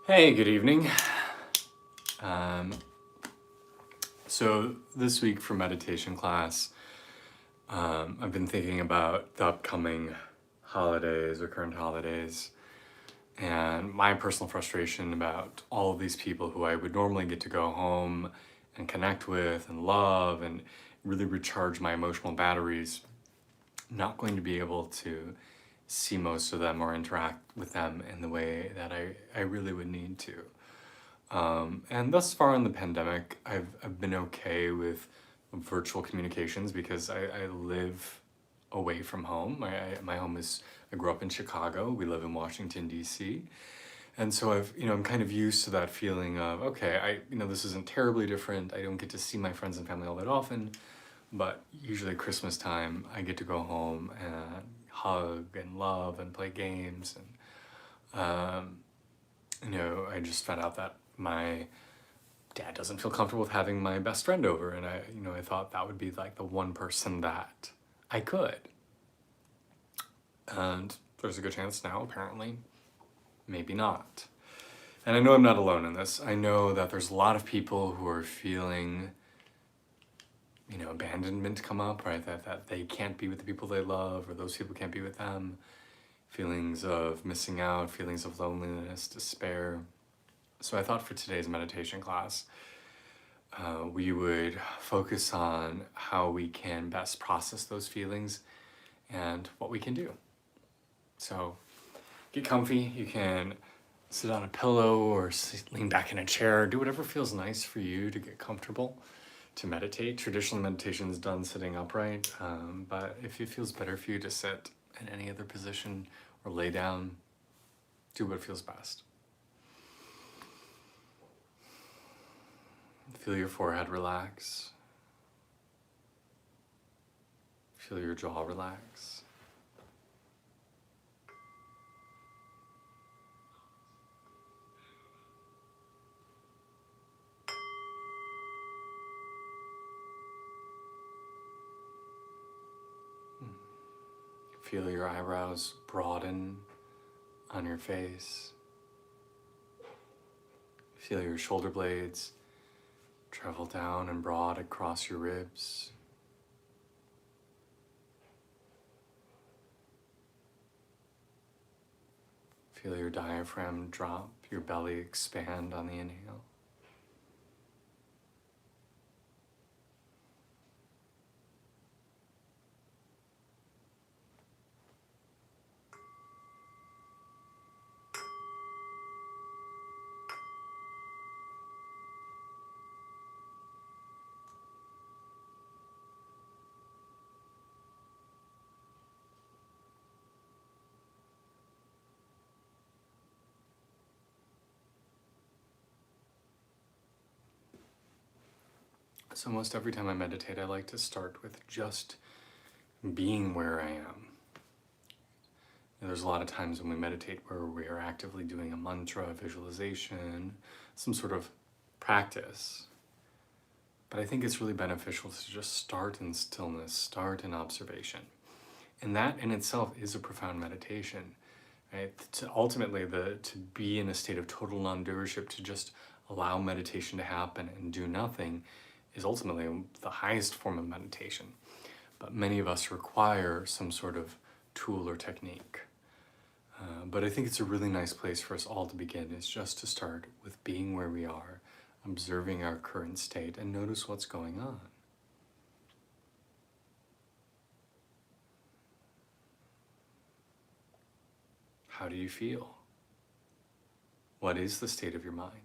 Hey, good evening. Um, so this week for meditation class, I've been thinking about the upcoming holidays or current holidays and my personal frustration about all of these people who I would normally get to go home and connect with and love and really recharge my emotional batteries, not going to be able to see most of them or interact with them in the way that I really would need to. And thus far in the pandemic, I've been okay with virtual communications because I live away from home. My home is, I grew up in Chicago. We live in Washington, D.C. And so I'm kind of used to that feeling of, okay, this isn't terribly different. I don't get to see my friends and family all that often, but usually Christmas time, I get to go home and hug and love and play games. I just found out that my dad doesn't feel comfortable with having my best friend over, and I thought that would be like the one person that I could. And there's a good chance now, apparently, maybe not. And I know I'm not alone in this. I know that there's a lot of people who are feeling, abandonment come up, right? That they can't be with the people they love, or those people can't be with them. Feelings of missing out, feelings of loneliness, despair. So I thought for today's meditation class, we would focus on how we can best process those feelings and what we can do. So get comfy. You can sit on a pillow or lean back in a chair. Do whatever feels nice for you to get comfortable to meditate. Traditional meditation is done sitting upright, but if it feels better for you to sit in any other position or lay down, do what feels best. Feel your forehead relax. Feel your jaw relax. Feel your eyebrows broaden on your face. Feel your shoulder blades travel down and broad across your ribs. Feel your diaphragm drop, your belly expand on the inhale. So most every time I meditate, I like to start with just being where I am. There's a lot of times when we meditate where we are actively doing a mantra, a visualization, some sort of practice. But I think it's really beneficial to just start in stillness, start in observation. And that in itself is a profound meditation, right? Ultimately, to be in a state of total non-doership, to just allow meditation to happen and do nothing, is ultimately the highest form of meditation. But many of us require some sort of tool or technique. But I think it's a really nice place for us all to begin, is just to start with being where we are, observing our current state, and notice what's going on. How do you feel? What is the state of your mind?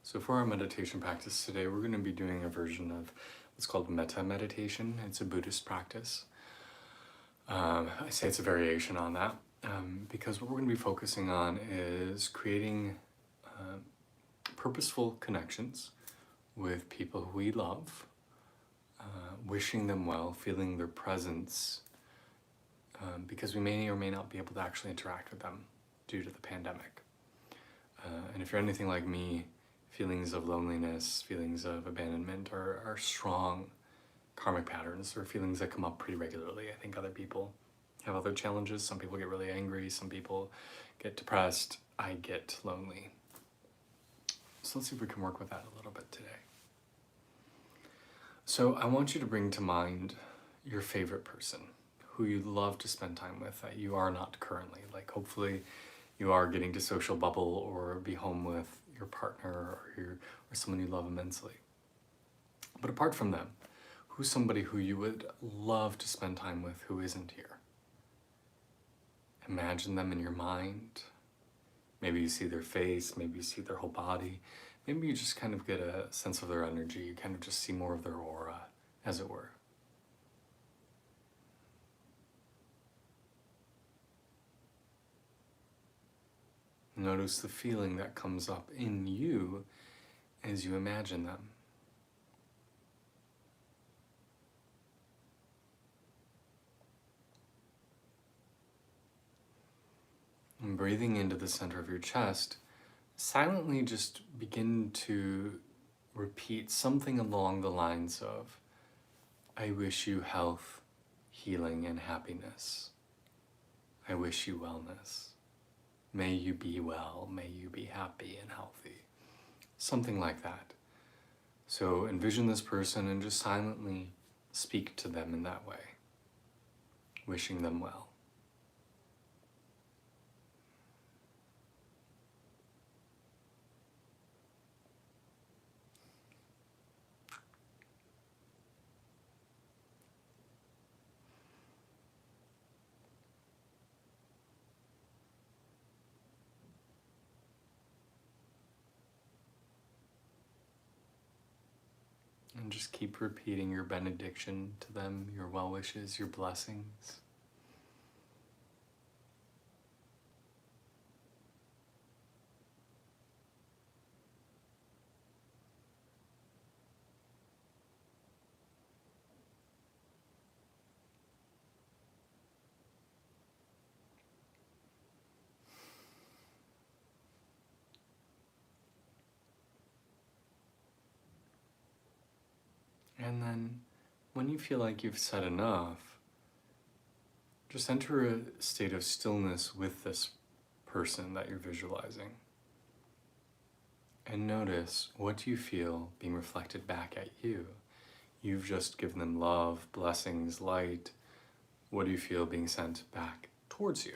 So for our meditation practice today, we're going to be doing a version of what's called metta meditation. It's a Buddhist practice. I say it's a variation on that. because what we're going to be focusing on is creating purposeful connections with people who we love, wishing them well, feeling their presence, because we may or may not be able to actually interact with them due to the pandemic. And if you're anything like me, feelings of loneliness, feelings of abandonment are strong karmic patterns, or feelings that come up pretty regularly. I think other people have other challenges. Some people get really angry, some people get depressed. I get lonely. So let's see if we can work with that a little bit today. So I want you to bring to mind your favorite person who you love to spend time with that you are not currently. Like hopefully you are getting to social bubble or be home with your partner or someone you love immensely. But apart from them, who's somebody who you would love to spend time with who isn't here? Imagine them in your mind. Maybe you see their face, maybe you see their whole body. Maybe you just kind of get a sense of their energy. You kind of just see more of their aura, as it were. Notice the feeling that comes up in you as you imagine them. And breathing into the center of your chest, silently just begin to repeat something along the lines of, I wish you health, healing, and happiness. I wish you wellness. May you be well, may you be happy and healthy. Something like that. So envision this person and just silently speak to them in that way, wishing them well. And just keep repeating your benediction to them, your well wishes, your blessings. And then when you feel like you've said enough, just enter a state of stillness with this person that you're visualizing. And notice, what do you feel being reflected back at you? You've just given them love, blessings, light. What do you feel being sent back towards you?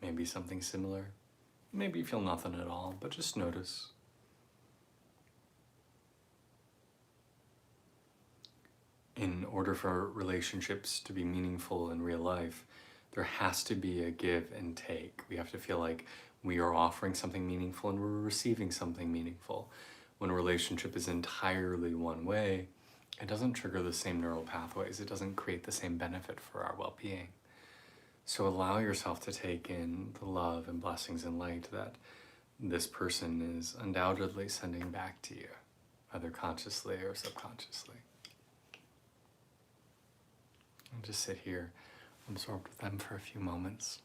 Maybe something similar. Maybe you feel nothing at all, but just notice. In order for relationships to be meaningful in real life, there has to be a give and take. We have to feel like we are offering something meaningful and we're receiving something meaningful. When a relationship is entirely one way, it doesn't trigger the same neural pathways. It doesn't create the same benefit for our well-being. So allow yourself to take in the love and blessings and light that this person is undoubtedly sending back to you, either consciously or subconsciously. And just sit here, absorbed with them for a few moments.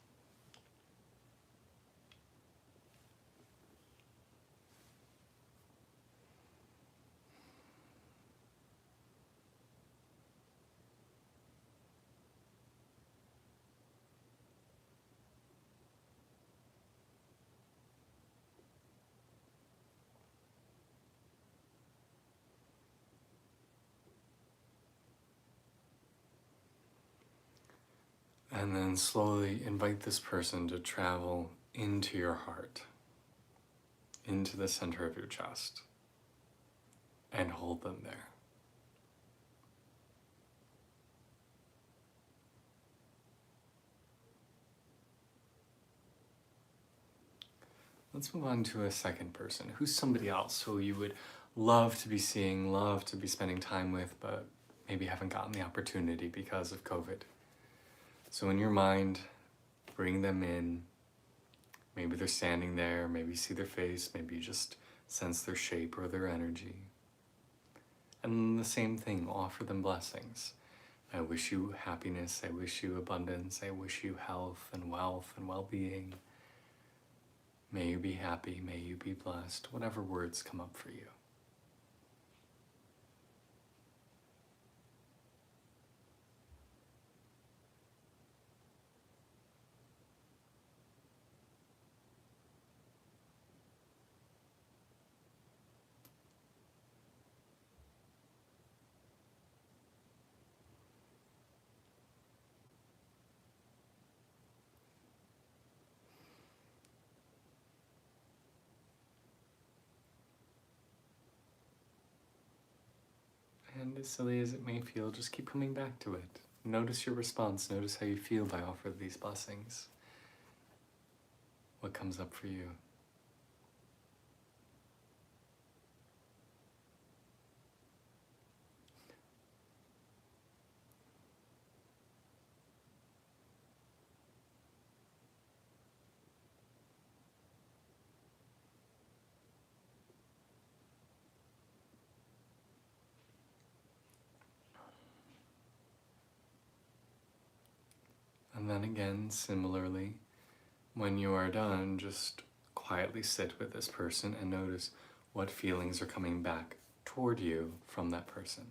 And then slowly invite this person to travel into your heart, into the center of your chest, and hold them there. Let's move on to a second person. Who's somebody else who you would love to be seeing, love to be spending time with, but maybe haven't gotten the opportunity because of COVID. So in your mind, bring them in. Maybe they're standing there, maybe you see their face, maybe you just sense their shape or their energy. And the same thing, offer them blessings. I wish you happiness, I wish you abundance, I wish you health and wealth and well-being. May you be happy, may you be blessed, whatever words come up for you. And as silly as it may feel, just keep coming back to it. Notice your response, notice how you feel by offering these blessings. What comes up for you? And then again, similarly, when you are done, just quietly sit with this person and notice what feelings are coming back toward you from that person.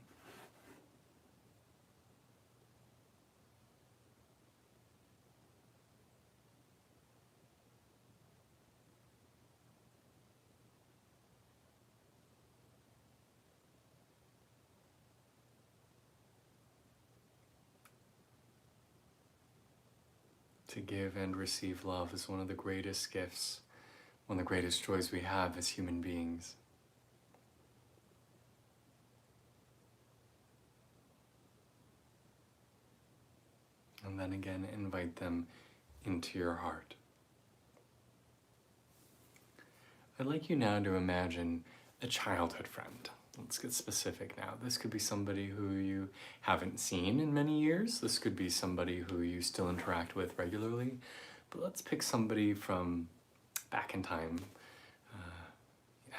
To give and receive love is one of the greatest gifts, one of the greatest joys we have as human beings. And then again, invite them into your heart. I'd like you now to imagine a childhood friend. Let's get specific now. This could be somebody who you haven't seen in many years. This could be somebody who you still interact with regularly. But let's pick somebody from back in time,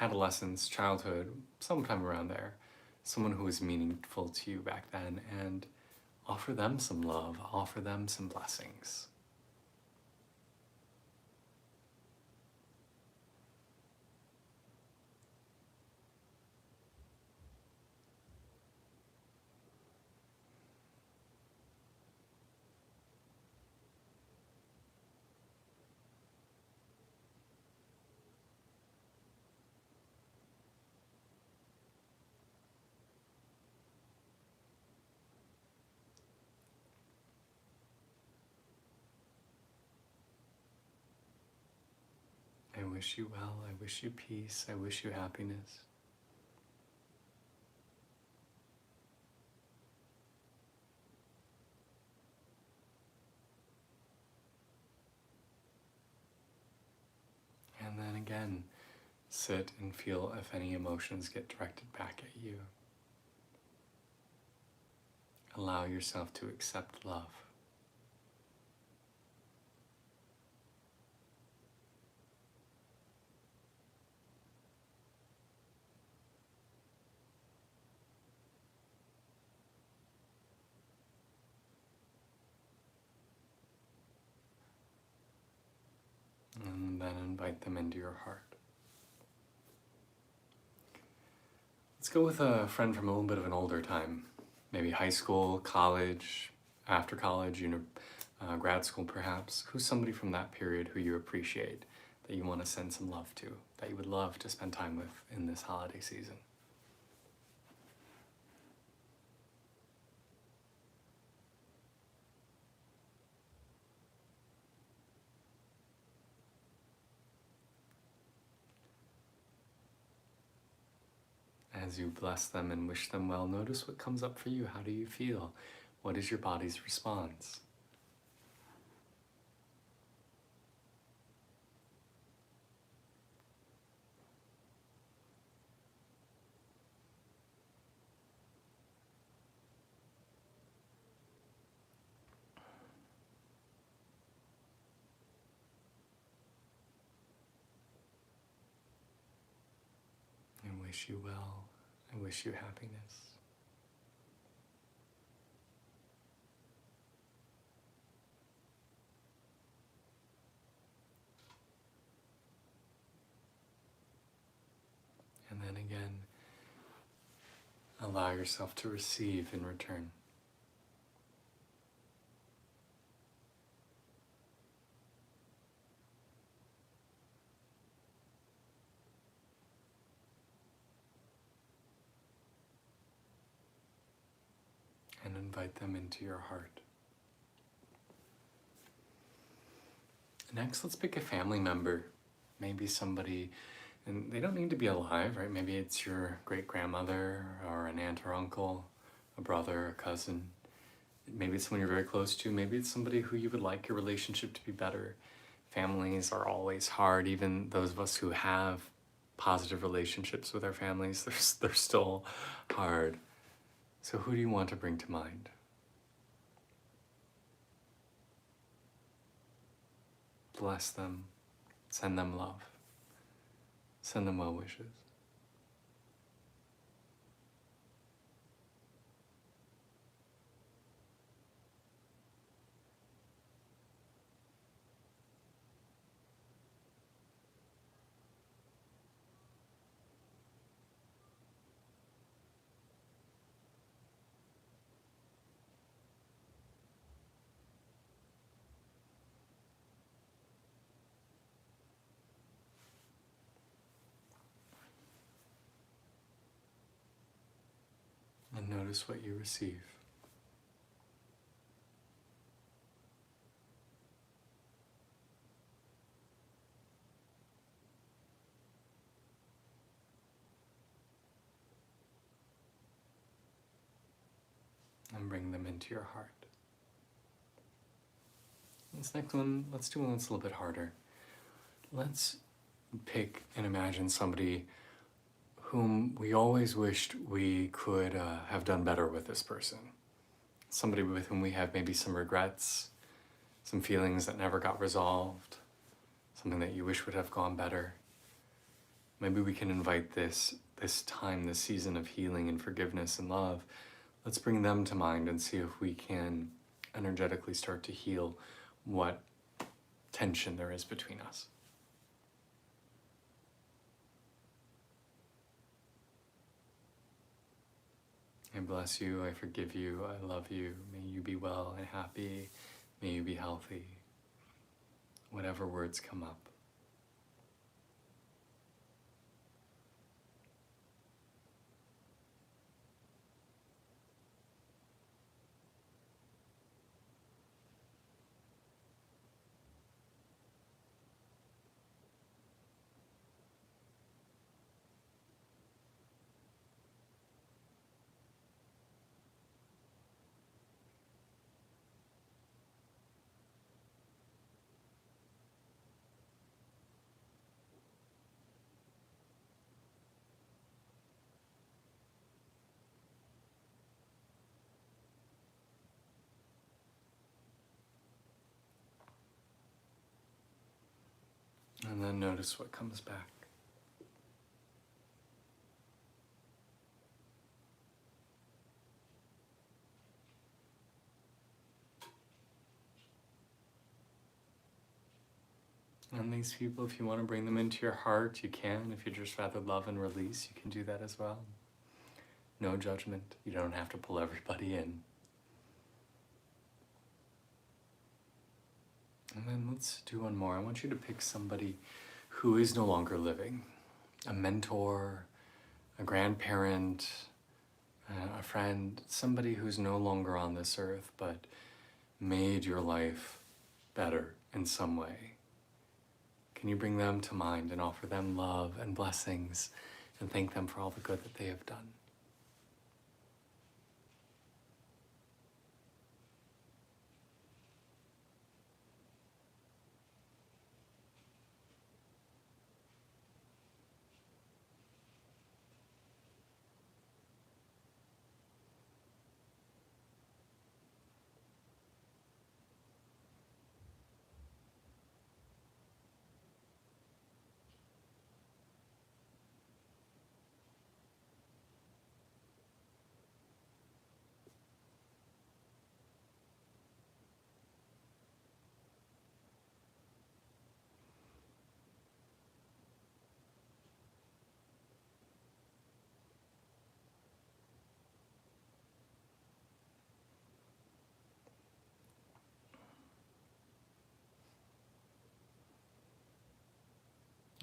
adolescence, childhood, sometime around there. Someone who was meaningful to you back then, and offer them some love, offer them some blessings. I wish you well, I wish you peace, I wish you happiness. And then again, sit and feel if any emotions get directed back at you. Allow yourself to accept love. And then invite them into your heart. Let's go with a friend from a little bit of an older time. Maybe high school, college, after college, grad school perhaps. Who's somebody from that period who you appreciate, that you want to send some love to, that you would love to spend time with in this holiday season? As you bless them and wish them well, notice what comes up for you. How do you feel? What is your body's response? wish you well. I wish you happiness. And then again, allow yourself to receive in return. And invite them into your heart. Next, let's pick a family member. Maybe somebody, and they don't need to be alive, right? Maybe it's your great-grandmother or an aunt or uncle, a brother, a cousin. Maybe it's someone you're very close to. Maybe it's somebody who you would like your relationship to be better. Families are always hard. Even those of us who have positive relationships with our families, they're still hard. So who do you want to bring to mind? Bless them. Send them love. Send them well wishes. And notice what you receive. And bring them into your heart. This next one, let's do one that's a little bit harder. Let's pick and imagine somebody whom we always wished we could have done better with this person. Somebody with whom we have maybe some regrets, some feelings that never got resolved, something that you wish would have gone better. Maybe we can invite this time, this season of healing and forgiveness and love. Let's bring them to mind and see if we can energetically start to heal what tension there is between us. I bless you, I forgive you, I love you. May you be well and happy. May you be healthy. Whatever words come up. And then notice what comes back. And these people, if you want to bring them into your heart, you can. If you'd just rather love and release, you can do that as well. No judgment. You don't have to pull everybody in. And then let's do one more. I want you to pick somebody who is no longer living. A mentor, a grandparent, a friend, somebody who's no longer on this earth, but made your life better in some way. Can you bring them to mind and offer them love and blessings and thank them for all the good that they have done?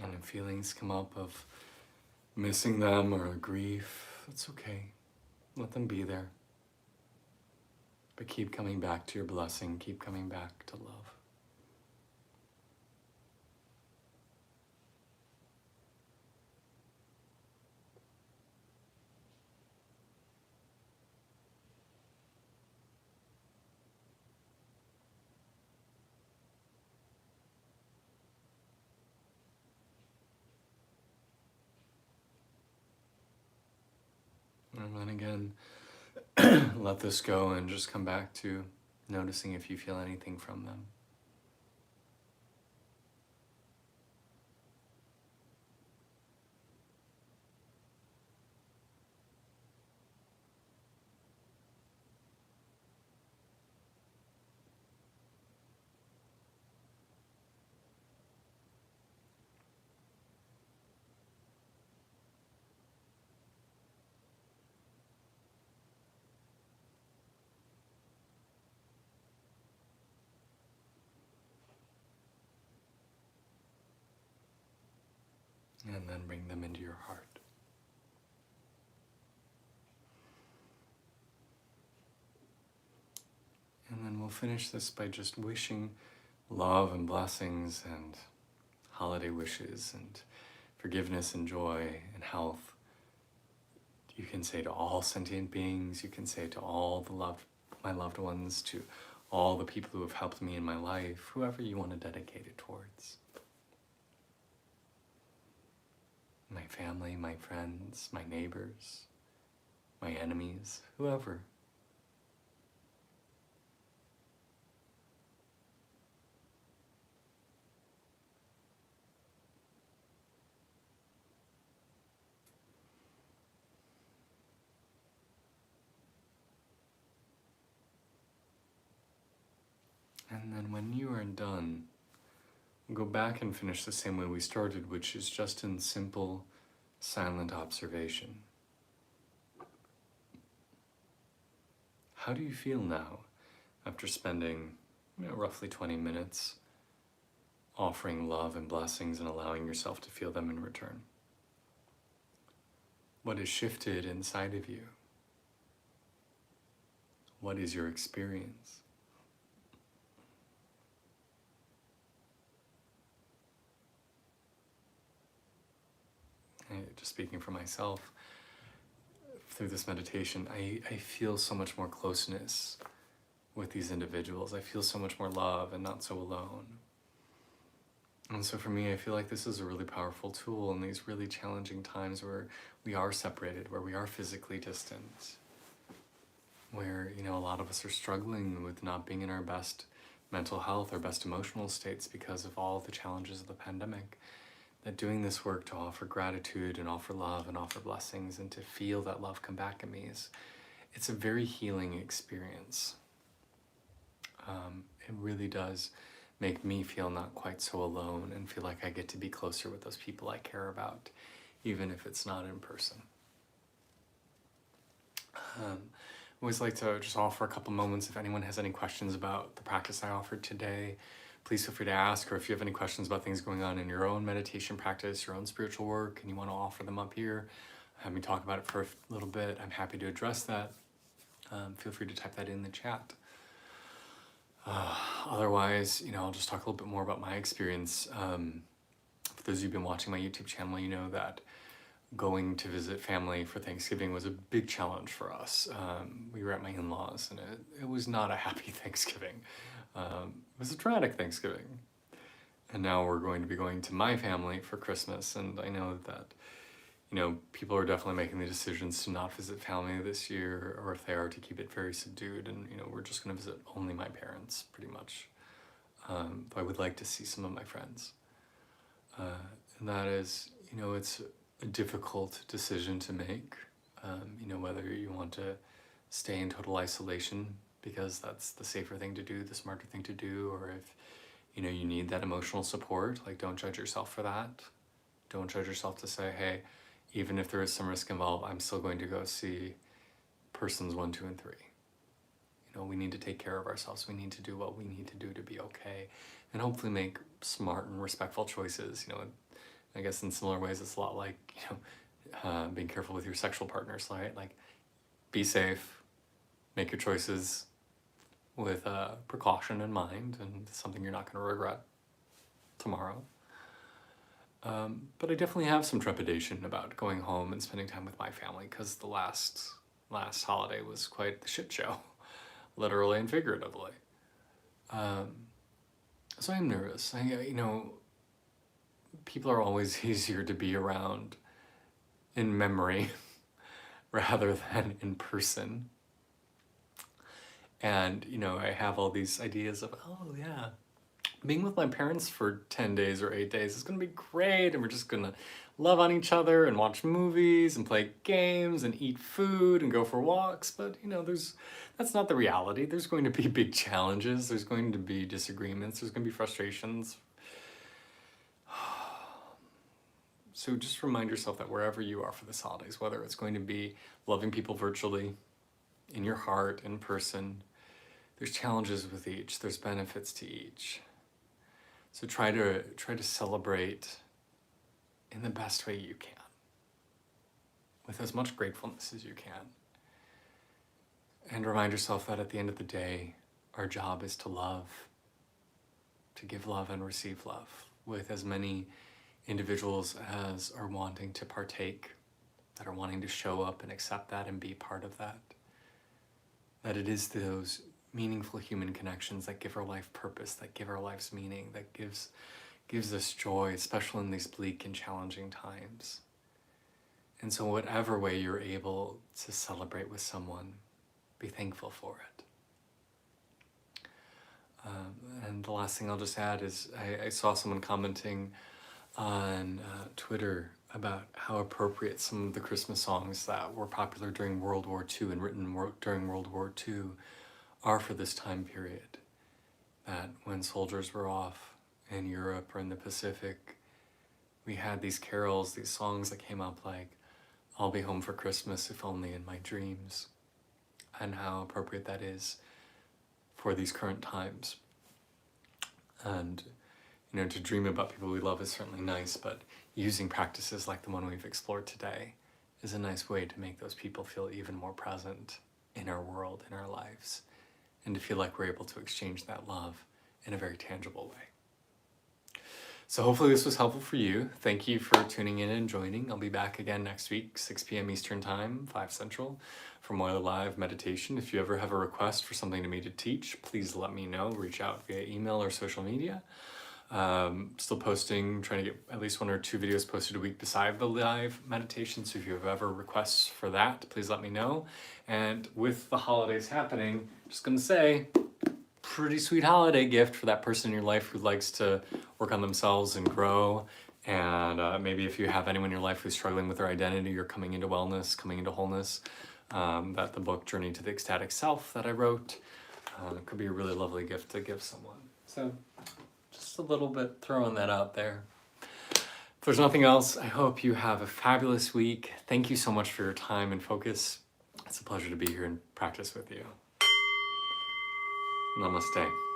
And if feelings come up of missing them or grief, it's okay. Let them be there. But keep coming back to your blessing, keep coming back to love. And then again, let this go and just come back to noticing if you feel anything from them. And then bring them into your heart. And then we'll finish this by just wishing love and blessings and holiday wishes and forgiveness and joy and health. You can say to all sentient beings, you can say to all my loved ones, to all the people who have helped me in my life, whoever you want to dedicate it towards. My family, my friends, my neighbors, my enemies, whoever. And then when you are done, go back and finish the same way we started, which is just in simple, silent observation. How do you feel now after spending roughly 20 minutes offering love and blessings and allowing yourself to feel them in return? What has shifted inside of you? What is your experience? Just speaking for myself, through this meditation, I feel so much more closeness with these individuals. I feel so much more love and not so alone. And so for me, I feel like this is a really powerful tool in these really challenging times where we are separated, where we are physically distant, where, a lot of us are struggling with not being in our best mental health or best emotional states because of all the challenges of the pandemic. That doing this work to offer gratitude and offer love and offer blessings and to feel that love come back at me it's a very healing experience. It really does make me feel not quite so alone and feel like I get to be closer with those people I care about, even if it's not in person. I always like to just offer a couple moments if anyone has any questions about the practice I offered today. Please feel free to ask, or if you have any questions about things going on in your own meditation practice, your own spiritual work, and you want to offer them up here, have me talk about it for a little bit, I'm happy to address that. Feel free to type that in the chat. Otherwise, I'll just talk a little bit more about my experience. For those of you who've been watching my YouTube channel, you know that going to visit family for Thanksgiving was a big challenge for us. We were at my in-laws, and it was not a happy Thanksgiving. It was a traumatic Thanksgiving. And now we're going to be going to my family for Christmas, and I know that, people are definitely making the decisions to not visit family this year, or if they are, to keep it very subdued, and, we're just going to visit only my parents, pretty much. But I would like to see some of my friends. And that is, it's a difficult decision to make, whether you want to stay in total isolation because that's the safer thing to do, the smarter thing to do, or if, you need that emotional support, like, don't judge yourself for that. Don't judge yourself to say, hey, even if there is some risk involved, I'm still going to go see persons 1, 2, and 3. We need to take care of ourselves. We need to do what we need to do to be okay, and hopefully make smart and respectful choices, I guess in similar ways, it's a lot like, being careful with your sexual partners, right? Like, be safe, make your choices with precaution in mind, and something you're not going to regret tomorrow. But I definitely have some trepidation about going home and spending time with my family, because the last holiday was quite the shit show, literally and figuratively. So I'm nervous. People are always easier to be around in memory rather than in person. And, I have all these ideas of, oh yeah, being with my parents for 10 days or 8 days is going to be great. And we're just going to love on each other and watch movies and play games and eat food and go for walks. But, that's not the reality. There's going to be big challenges. There's going to be disagreements. There's going to be frustrations. So just remind yourself that wherever you are for this holidays, whether it's going to be loving people virtually, in your heart, in person, there's challenges with each. There's benefits to each. So try to celebrate in the best way you can, with as much gratefulness as you can. And remind yourself that at the end of the day, our job is to love, to give love and receive love, with as many individuals as are wanting to partake, that are wanting to show up and accept that and be part of that. That it is those meaningful human connections that give our life purpose, that give our lives meaning, that gives us joy, especially in these bleak and challenging times. And so whatever way you're able to celebrate with someone, be thankful for it. And the last thing I'll just add is I saw someone commenting on Twitter about how appropriate some of the Christmas songs that were popular during World War II and written during World War II are for this time period. That when soldiers were off in Europe or in the Pacific, we had these carols, these songs that came up like, "I'll be home for Christmas if only in my dreams," and how appropriate that is for these current times. And to dream about people we love is certainly nice, but using practices like the one we've explored today is a nice way to make those people feel even more present in our world, in our lives, and to feel like we're able to exchange that love in a very tangible way. So hopefully this was helpful for you. Thank you for tuning in and joining. I'll be back again next week, 6 p.m. Eastern Time, 5 Central, for more live meditation. If you ever have a request for something to me to teach, please let me know. Reach out via email or social media. Still posting, trying to get at least 1 or 2 videos posted a week beside the live meditation. So if you have ever requests for that, please let me know. And with the holidays happening, just gonna say, pretty sweet holiday gift for that person in your life who likes to work on themselves and grow. And maybe if you have anyone in your life who's struggling with their identity or coming into wellness, coming into wholeness, that the book Journey to the Ecstatic Self that I wrote could be a really lovely gift to give someone. So just a little bit throwing that out there. If there's nothing else, I hope you have a fabulous week. Thank you so much for your time and focus. It's a pleasure to be here and practice with you. Namaste.